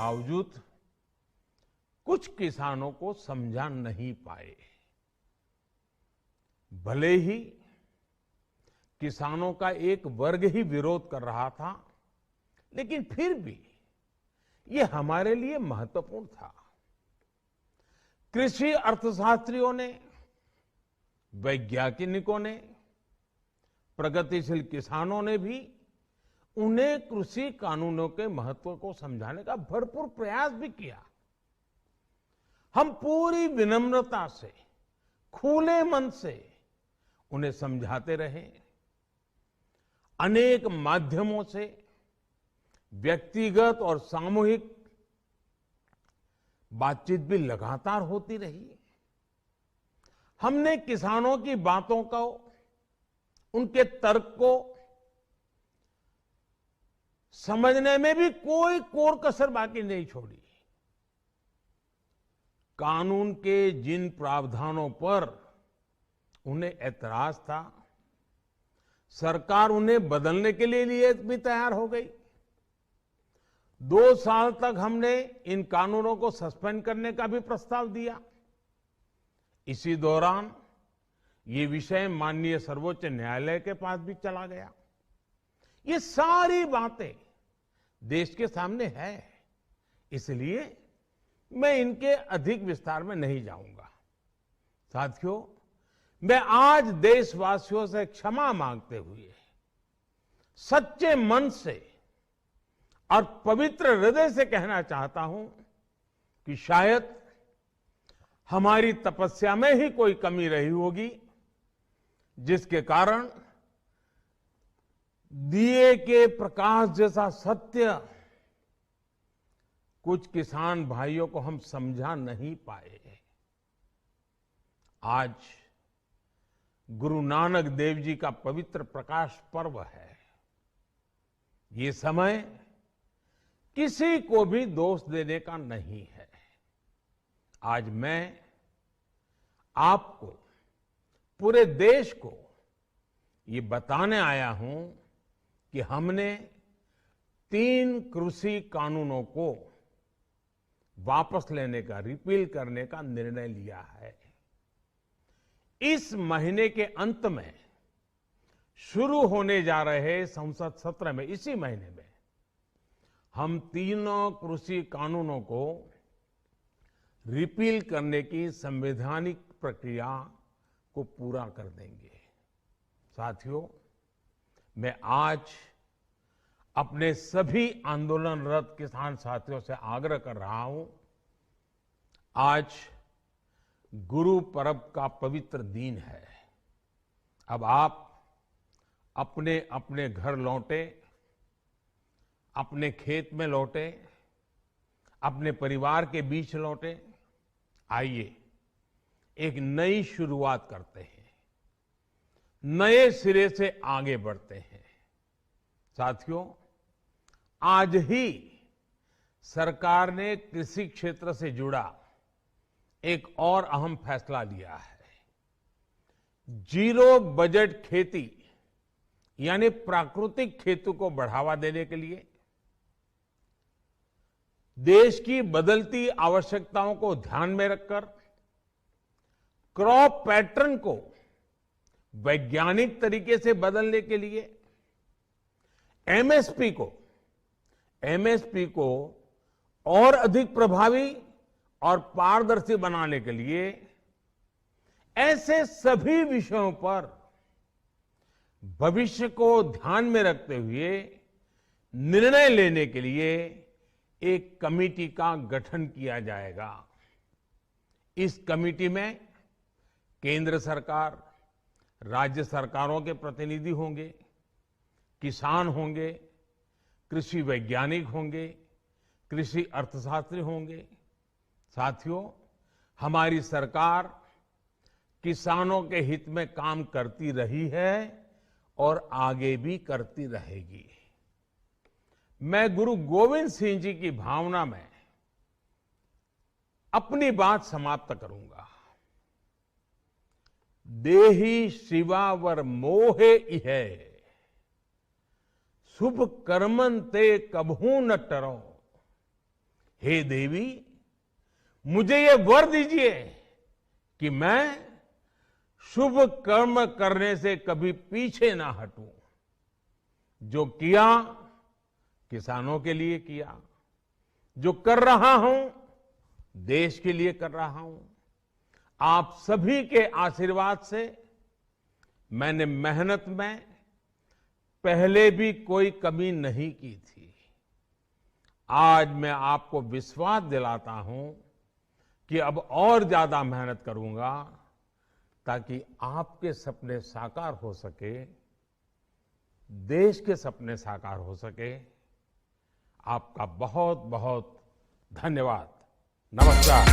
बावजूद कुछ किसानों को समझा नहीं पाए। भले ही किसानों का एक वर्ग ही विरोध कर रहा था, लेकिन फिर भी ये हमारे लिए महत्वपूर्ण था। कृषि अर्थशास्त्रियों ने, वैज्ञानिकों ने, प्रगतिशील किसानों ने भी उन्हें कृषि कानूनों के महत्व को समझाने का भरपूर प्रयास भी किया। हम पूरी विनम्रता से, खुले मन से उन्हें समझाते रहे। अनेक माध्यमों से व्यक्तिगत और सामूहिक बातचीत भी लगातार होती रही। हमने किसानों की बातों को, उनके तर्क को समझने में भी कोई कोर कसर बाकी नहीं छोड़ी। कानून के जिन प्रावधानों पर उन्हें ऐतराज था, सरकार उन्हें बदलने के लिए भी तैयार हो गई। 2 साल तक हमने इन कानूनों को सस्पेंड करने का भी प्रस्ताव दिया। इसी दौरान ये विषय माननीय सर्वोच्च न्यायालय के पास भी चला गया। ये सारी बातें देश के सामने है, इसलिए मैं इनके अधिक विस्तार में नहीं जाऊंगा। साथियों, मैं आज देशवासियों से क्षमा मांगते हुए सच्चे मन से और पवित्र हृदय से कहना चाहता हूं कि शायद हमारी तपस्या में ही कोई कमी रही होगी, जिसके कारण दिए के प्रकाश जैसा सत्य कुछ किसान भाइयों को हम समझा नहीं पाए। आज गुरु नानक देव जी का पवित्र प्रकाश पर्व है। ये समय किसी को भी दोष देने का नहीं है। आज मैं आपको, पूरे देश को ये बताने आया हूं कि हमने 3 कृषि कानूनों को वापस लेने का, रिपील करने का निर्णय लिया है। इस महीने के अंत में शुरू होने जा रहे संसद सत्र में, इसी महीने में हम 3 कृषि कानूनों को रिपील करने की संवैधानिक प्रक्रिया को पूरा कर देंगे। साथियों, मैं आज अपने सभी आंदोलनरत किसान साथियों से आग्रह कर रहा हूं। आज गुरु पर्व का पवित्र दिन है। अब आप अपने अपने घर लौटे, अपने खेत में लौटे, अपने परिवार के बीच लौटे। आइए एक नई शुरुआत करते हैं, नए सिरे से आगे बढ़ते हैं। साथियों, आज ही सरकार ने कृषि क्षेत्र से जुड़ा एक और अहम फैसला लिया है। जीरो बजट खेती यानी प्राकृतिक खेती को बढ़ावा देने के लिए, देश की बदलती आवश्यकताओं को ध्यान में रखकर क्रॉप पैटर्न को वैज्ञानिक तरीके से बदलने के लिए एमएसपी को और अधिक प्रभावी और पारदर्शी बनाने के लिए, ऐसे सभी विषयों पर भविष्य को ध्यान में रखते हुए निर्णय लेने के लिए एक कमेटी का गठन किया जाएगा। इस कमेटी में केंद्र सरकार, राज्य सरकारों के प्रतिनिधि होंगे, किसान होंगे, कृषि वैज्ञानिक होंगे, कृषि अर्थशास्त्री होंगे। साथियों, हमारी सरकार किसानों के हित में काम करती रही है और आगे भी करती रहेगी। मैं गुरु गोविंद सिंह जी की भावना में अपनी बात समाप्त करूंगा। देहि शिवावर मोहे इहे, शुभ कर्मन ते कबहू न टरो। हे देवी, मुझे ये वर दीजिए कि मैं शुभ कर्म करने से कभी पीछे ना हटूं। जो किया किसानों के लिए किया, जो कर रहा हूं देश के लिए कर रहा हूं। आप सभी के आशीर्वाद से मैंने मेहनत में पहले भी कोई कमी नहीं की थी। आज मैं आपको विश्वास दिलाता हूं कि अब और ज्यादा मेहनत करूंगा ताकि आपके सपने साकार हो सके, देश के सपने साकार हो सके। आपका बहुत बहुत धन्यवाद। नमस्कार।